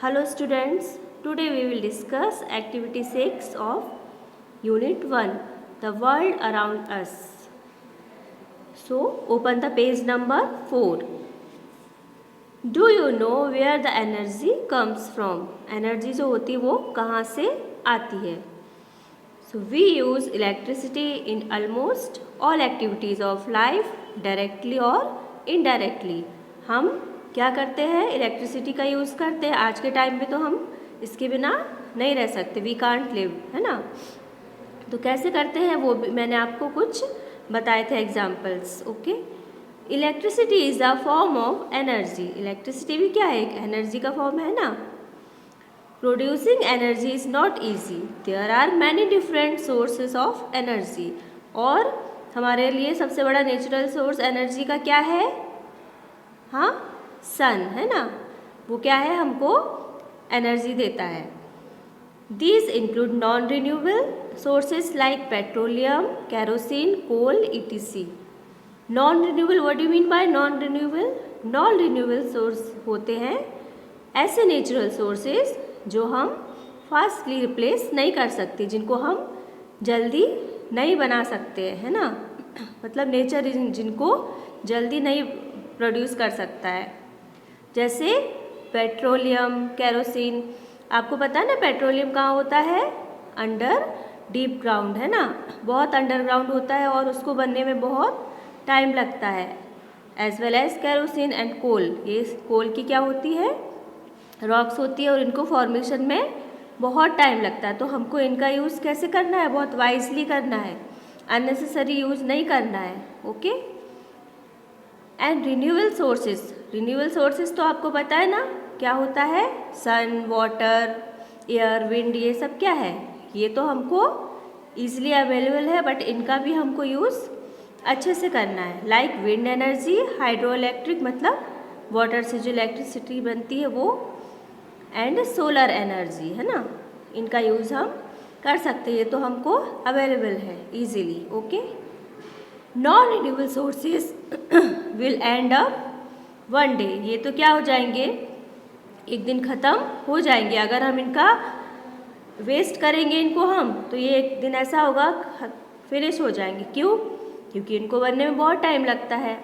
Hello students, today we will discuss activity 6 of unit 1, the world around us. So open the page number 4. Do you know where the energy comes from? Energy जो होती है वो कहाँ से आती है? So we use electricity in almost all activities of life directly or indirectly. हम क्या करते हैं? इलेक्ट्रिसिटी का यूज़ करते हैं. आज के टाइम में तो हम इसके बिना नहीं रह सकते. वी कांट लिव, है ना. तो कैसे करते हैं वो मैंने आपको कुछ बताए थे examples. Okay. Electricity is a form of energy. Electricity भी क्या है? एक एनर्जी का फॉर्म है ना. Producing energy is not easy. There are many different sources of energy. और हमारे लिए सबसे बड़ा नेचुरल सोर्स एनर्जी का क्या है? हाँ, सन, है ना. वो क्या है? हमको एनर्जी देता है. These include non-renewable sources like petroleum, kerosene, coal, etc. Non-renewable, what do you mean by non-renewable? Non-renewable source होते हैं ऐसे नेचुरल सोर्सेज जो हम फास्टली रिप्लेस नहीं कर सकते, जिनको हम जल्दी नहीं बना सकते, है ना. मतलब नेचर जिनको जल्दी नहीं प्रोड्यूस कर सकता है. जैसे पेट्रोलियम, केरोसिन. आपको पता है ना पेट्रोलियम कहाँ होता है? अंडर डीप ग्राउंड, है ना. बहुत अंडरग्राउंड होता है और उसको बनने में बहुत टाइम लगता है. As well as kerosene and coal. ये कोल की क्या होती है? रॉक्स होती है और इनको फॉर्मेशन में बहुत टाइम लगता है. तो हमको इनका यूज़ कैसे करना है? बहुत वाइजली करना है. अननेसेसरी यूज़ नहीं करना है. Okay. And renewable sources. Renewable sources तो आपको पता है ना क्या होता है? सन, वाटर, एयर, विंड, ये सब क्या है? ये तो हमको ईजिली अवेलेबल है, बट इनका भी हमको यूज़ अच्छे से करना है. Like wind energy, hydro electric मतलब वाटर से जो इलेक्ट्रिसिटी बनती है वो, एंड सोलर एनर्जी, है ना. इनका यूज़ हम कर सकते हैं. ये तो हमको अवेलेबल है easily. Okay. Non renewable sources will and up one day. ये तो क्या हो जाएंगे? एक दिन ख़त्म हो जाएंगे. अगर हम इनका वेस्ट करेंगे इनको हम, तो ये एक दिन ऐसा होगा फिनिश हो जाएंगे. क्यों? क्योंकि इनको बनने में बहुत टाइम लगता है.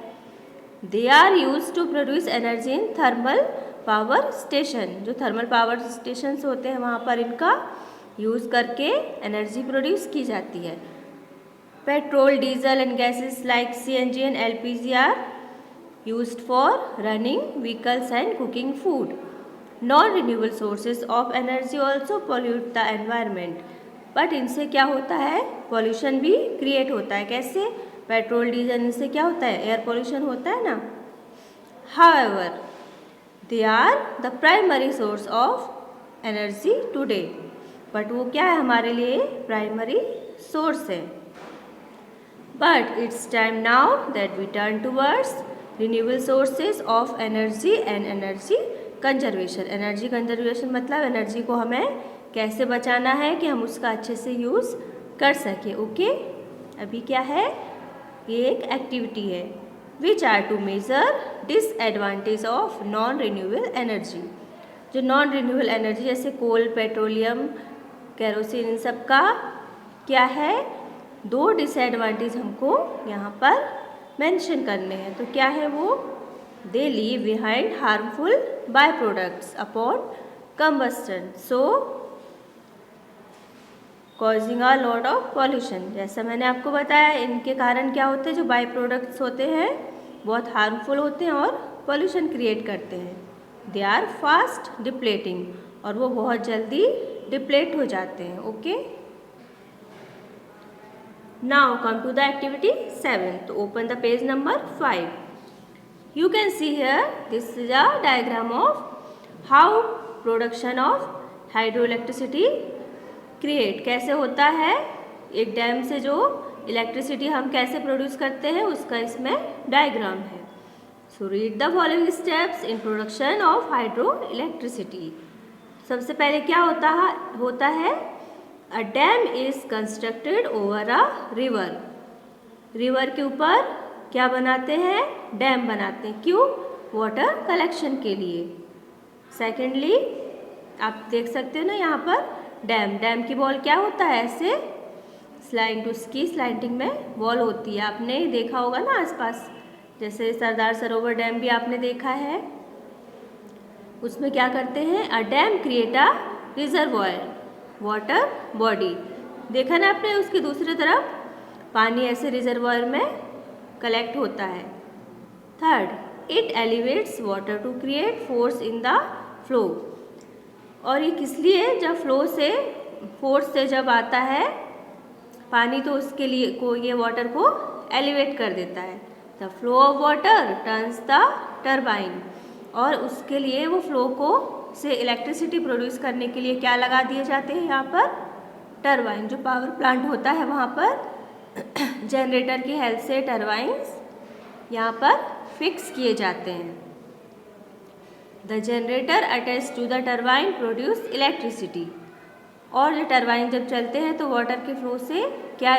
They are use to produce energy in thermal power station. जो थर्मल पावर स्टेशन होते हैं वहाँ पर इनका यूज़ करके एनर्जी प्रोड्यूस की जाती है. Petrol, diesel and gases like CNG and LPG are used for running vehicles and cooking food. Non renewable sources of energy also pollute the environment. But इनसे क्या होता है? पॉल्यूशन भी क्रिएट होता है. कैसे? पेट्रोल, डीजल, इनसे क्या होता है? एयर पॉल्यूशन होता है ना. However they are the primary source of energy today. But वो क्या है? हमारे लिए प्राइमरी सोर्स है. But it's time now that we turn towards renewable sources of energy and energy conservation. Energy conservation मतलब एनर्जी को हमें कैसे बचाना है कि हम उसका अच्छे से यूज़ कर सकें. ओके. अभी क्या है? ये एक एक्टिविटी है. Which are two major disadvantage of non renewable energy. जो नॉन रिन्यूएबल एनर्जी जैसे कोल, पेट्रोलियम, केरोसिन, इन सब का क्या है? 2 डिसएडवांटेज हमको यहाँ पर मेंशन करने हैं. तो क्या है वो? They leave behind harmful by products upon combustion, so causing a lot of pollution. जैसा मैंने आपको बताया इनके कारण क्या होते हैं? जो बाई प्रोडक्ट्स होते हैं बहुत हार्मफुल होते हैं और पॉल्यूशन क्रिएट करते हैं. They are fast depleting. और वो बहुत जल्दी डिप्लेट हो जाते हैं. Okay. Now come to the activity 7. तो open the page number 5. You can see here this is a diagram of how production of hydroelectricity create. कैसे होता है? एक डैम से जो इलेक्ट्रिसिटी हम कैसे प्रोड्यूस करते हैं उसका इसमें डायग्राम है. So read the following steps in production of hydro electricity. सबसे पहले क्या होता है? A dam is constructed over a river. River के ऊपर क्या बनाते हैं? डैम बनाते हैं. क्यों? वाटर कलेक्शन के लिए. सेकेंडली आप देख सकते हो ना यहाँ पर डैम की वॉल क्या होता है, ऐसे उसकी स्लाइडिंग में वॉल होती है। आपने देखा होगा ना आसपास, जैसे सरदार सरोवर डैम भी आपने देखा है। उसमें क्या करते हैं, a dam create a reservoir water body. देखा ना आपने, उसकी दूसरी तरफ पानी ऐसे रिजर्वॉयर में कलेक्ट होता है। Third, it elevates water to create force in the flow. और ये किस लिए, जब फोर्स से जब आता है पानी तो उसके लिए ये वाटर को एलिवेट कर देता है। The flow of water turns the turbine. और उसके लिए वो फ्लो को से इलेक्ट्रिसिटी प्रोड्यूस करने के लिए क्या लगा दिए जाते हैं यहाँ पर, टरबाइन। जो पावर प्लांट होता है वहाँ पर जनरेटर की हेल्प से टरबाइन्स यहाँ पर फिक्स किए जाते हैं। The generator attach to the turbine produce electricity. और जो टरबाइन जब चलते हैं तो वाटर के फ्लो से क्या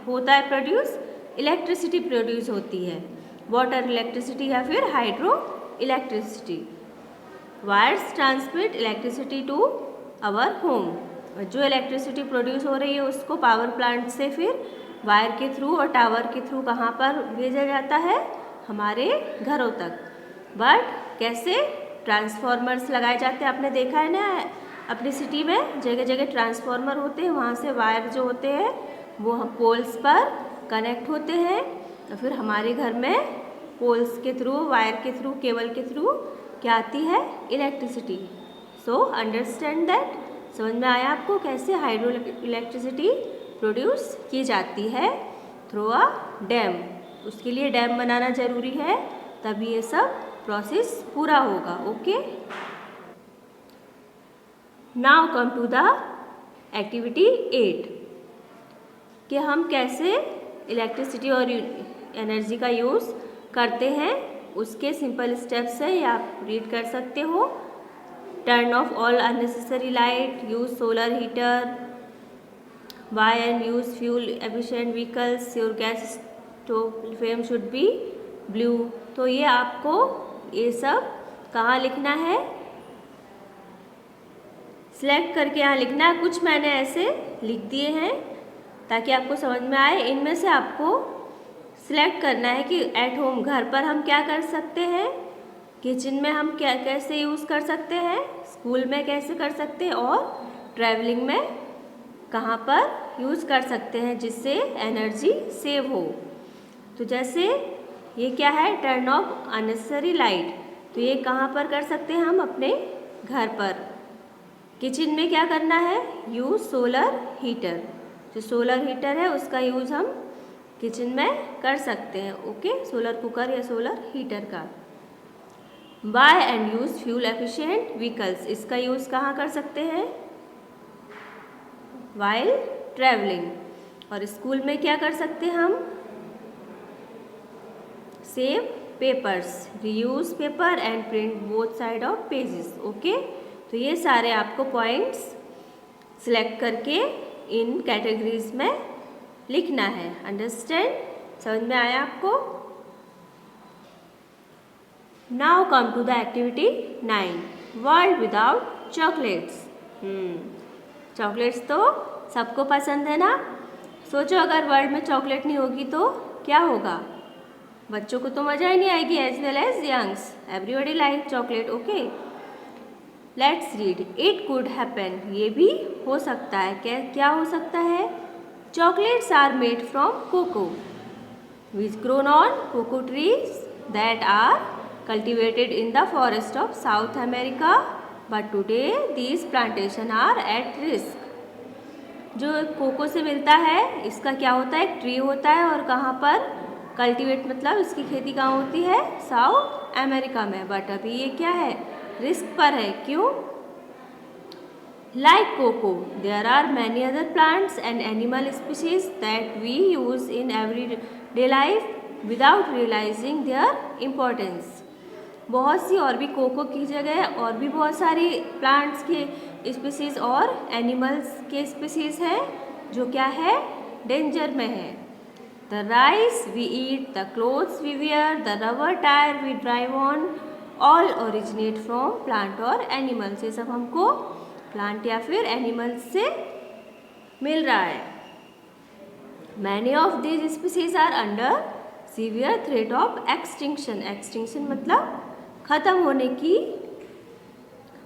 होता है प्रोड्यूस, इलेक्ट्रिसिटी प्रोड्यूस होती है, वाटर इलेक्ट्रिसिटी या फिर hydro electricity. Wires transmit electricity to our home. जो इलेक्ट्रिसिटी प्रोड्यूस हो रही है उसको पावर प्लांट से फिर वायर के थ्रू और टावर के थ्रू कहाँ पर भेजा जाता है, हमारे घरों तक। बट कैसे, ट्रांसफॉर्मर्स लगाए जाते हैं, आपने देखा है ना अपनी सिटी में जगह जगह ट्रांसफॉर्मर होते हैं, वहाँ से वायर जो होते हैं वो पोल्स पर कनेक्ट होते हैं और फिर हमारे घर में पोल्स के थ्रू, वायर के थ्रू, केबल के थ्रू क्या आती है, इलेक्ट्रिसिटी। सो अंडरस्टैंड दैट, समझ में आया आपको कैसे हाइड्रो इलेक्ट्रिसिटी प्रोड्यूस की जाती है थ्रू अ डैम। उसके लिए डैम बनाना ज़रूरी है, तभी ये सब प्रोसेस पूरा होगा। Okay, now come to the activity 8 कि हम कैसे इलेक्ट्रिसिटी और एनर्जी का यूज़ करते हैं। उसके सिंपल स्टेप्स है, ये आप रीड कर सकते हो। Turn off all unnecessary light, use solar heater, buy and use fuel efficient vehicles, your gas stove flame should be blue। तो ये आपको ये सब कहाँ लिखना है, सिलेक्ट करके यहाँ लिखना है। कुछ मैंने ऐसे लिख दिए हैं ताकि आपको समझ में आए। इनमें से आपको सिलेक्ट करना है कि एट होम, घर पर हम क्या कर सकते हैं, किचन में हम क्या कैसे यूज़ कर सकते हैं, स्कूल में कैसे कर सकते हैं और ट्रैवलिंग में कहाँ पर यूज़ कर सकते हैं जिससे एनर्जी सेव हो। तो जैसे ये क्या है, टर्न ऑफ अननेसेसरी लाइट, तो ये कहाँ पर कर सकते हैं हम, अपने घर पर। किचन में क्या करना है, यूज़ सोलर हीटर, जो सोलर हीटर है उसका यूज़ हम किचन में कर सकते हैं। ओके, सोलर कुकर या सोलर हीटर का। Buy and use fuel efficient vehicles, इसका यूज़ कहाँ कर सकते हैं, वाइल ट्रैवलिंग। और स्कूल में क्या कर सकते हैं हम, save papers, reuse paper and print both side of pages. Okay, तो ये सारे आपको पॉइंट्स सिलेक्ट करके इन कैटेगरीज में लिखना है। अंडरस्टैंड, समझ में आया आपको। Now come to the activity 9, world without chocolates. Chocolates तो सबको पसंद है ना। सोचो अगर वर्ल्ड में चॉकलेट नहीं होगी तो क्या होगा, बच्चों को तो मज़ा ही नहीं आएगी, as well as youngs, everybody like chocolate. Okay, let's read, it could happen, ये भी हो सकता है। क्या हो सकता है, chocolates are made from cocoa which grown on cocoa trees that are cultivated in the forest of South America, but today these plantation are at risk. जो कोको से मिलता है इसका क्या होता है, एक ट्री होता है, और कहाँ पर कल्टीवेट मतलब इसकी खेती कहाँ होती है, साउथ अमेरिका में, बट अभी ये क्या है, रिस्क पर है। क्यों, like cocoa there are many other plants and animal species that we use in every day life without realising their importance. बहुत सी और भी कोको की जगह और भी बहुत सारी प्लांट्स के स्पीसीज और एनिमल्स के स्पीसीज हैं जो क्या है, डेंजर में है। The rice we eat, the clothes we wear, the rubber tyre we drive on, all originate from plant और एनिमल्स। ये सब हमको प्लांट या फिर एनिमल्स से मिल रहा है। Many of these species are under severe threat of extinction. Extinction मतलब खत्म होने की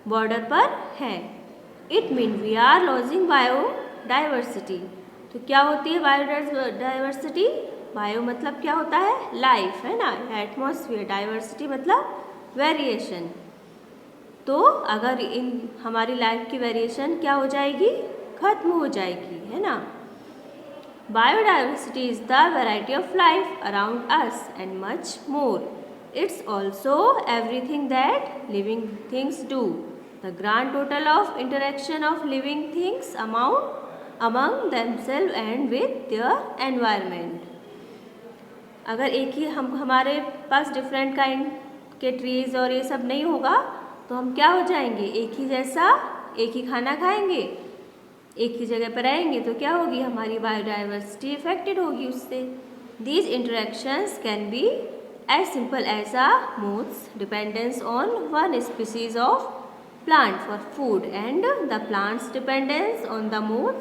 बॉर्डर पर है। It mean we are losing biodiversity. तो क्या होती है बायोडाइवर्सिटी? बायो मतलब क्या होता है? लाइफ, है ना, एटमॉस्फेयर। डाइवर्सिटी मतलब वेरिएशन। तो अगर इन हमारी लाइफ की वेरिएशन क्या हो जाएगी? खत्म हो जाएगी, है ना। Biodiversity is the variety of life around us and much more. It's also everything that living things do. The grand total of interaction of living things among themselves and with their environment. अगर एक ही हमारे पास different kind के trees और ये सब नहीं होगा तो हम क्या हो जाएंगे? एक ही जैसा एक ही खाना खाएंगे, एक ही जगह पर रहेंगे तो क्या होगी? हमारी बायोडाइवर्सिटी इफेक्टेड होगी उससे। These interactions can be as simple as a moth's dependence on one species of plant for food and the plant's dependence on the moth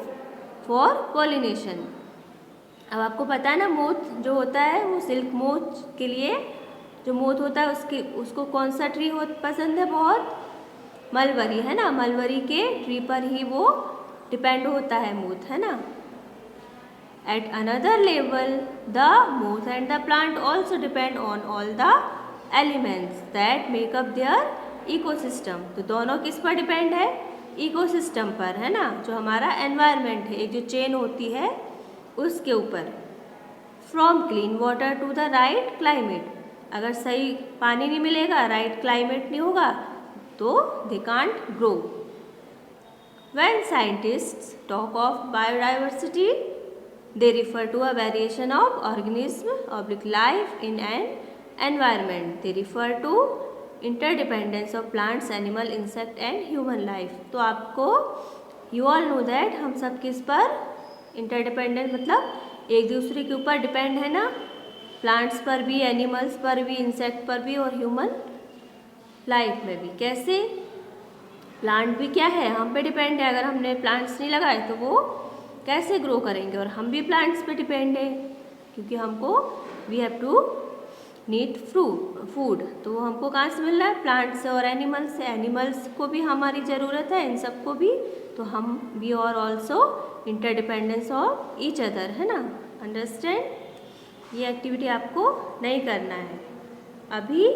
for pollination. अब आपको पता है ना, मोथ जो होता है वो सिल्क मोथ के लिए जो मोथ होता है उसको कौन सा ट्री पसंद है बहुत? मलबरी, है ना। मलबरी के ट्री पर ही वो डिपेंड होता है मोथ, है ना। At another level, the moth and the plant also depend on all the elements that make up their ecosystem. तो दोनों किस पर डिपेंड है? इकोसिस्टम पर, है ना, जो हमारा एनवायरनमेंट है, एक जो चेन होती है उसके ऊपर। From clean water to the right climate. अगर सही पानी नहीं मिलेगा, राइट क्लाइमेट नहीं होगा तो they can't grow. When scientists talk of biodiversity, they refer to a variation of organism life in an environment. They refer to interdependence of plants, animal, insect and human life. तो आपको you all know that हम सब किस पर interdependent मतलब एक दूसरे के ऊपर डिपेंड है ना। प्लांट्स पर भी, एनिमल्स पर भी, इंसेक्ट पर भी और ह्यूमन लाइफ में भी। कैसे? प्लांट भी क्या है? हम पे डिपेंड है। अगर हमने प्लांट्स नहीं लगाए तो वो कैसे ग्रो करेंगे? और हम भी प्लांट्स पे डिपेंड है क्योंकि हमको we have to need food. तो वो हमको कहाँ से मिल रहा है? प्लांट्स से और एनिमल्स से। एनिमल्स को भी हमारी ज़रूरत है, इन सबको भी। तो हम भी और also interdependence of each other, है ना। अंडरस्टैंड? ये एक्टिविटी आपको नहीं करना है अभी।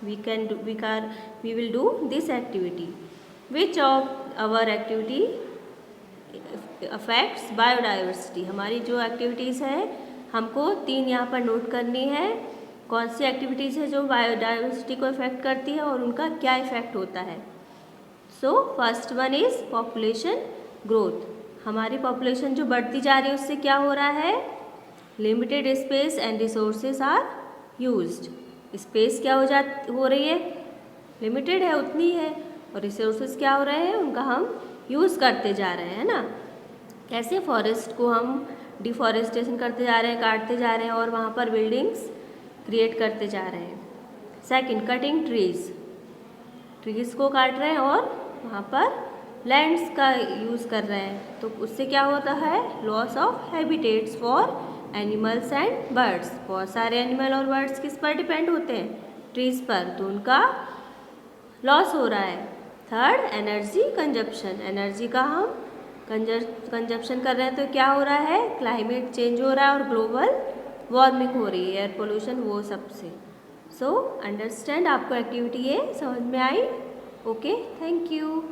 we will do this activity. Which of our activity affects biodiversity? हमारी जो एक्टिविटीज़ है हमको 3 यहाँ पर नोट करनी है। कौन सी एक्टिविटीज़ है जो बायोडाइवर्सिटी को इफेक्ट करती है और उनका क्या इफेक्ट होता है। So first one is population growth. हमारी पॉपुलेशन जो बढ़ती जा रही है उससे क्या हो रहा है? Limited space and resources are used. Space क्या हो रही है? लिमिटेड है, उतनी है। और रिसोर्सेज क्या हो रहे हैं? उनका हम यूज़ करते जा रहे हैं ना। कैसे? फॉरेस्ट को हम डिफॉरेस्टेशन करते जा रहे हैं, काटते जा रहे हैं और वहाँ पर बिल्डिंग्स क्रिएट करते जा रहे हैं। सेकंड, कटिंग ट्रीज़ को काट रहे हैं और वहाँ पर लैंड्स का यूज़ कर रहे हैं। तो उससे क्या होता है? Loss of habitats for animals and birds. बहुत सारे एनिमल और बर्ड्स किस पर डिपेंड होते हैं? ट्रीज़ पर। तो उनका लॉस हो रहा है। Third, energy consumption. एनर्जी का हम कंजप्शन कर रहे हैं तो क्या हो रहा है? क्लाइमेट चेंज हो रहा है और ग्लोबल वार्मिंग हो रही है, एयर पोल्यूशन, वो सबसे। So understand? आपको एक्टिविटी ये समझ में आई? Okay, thank you.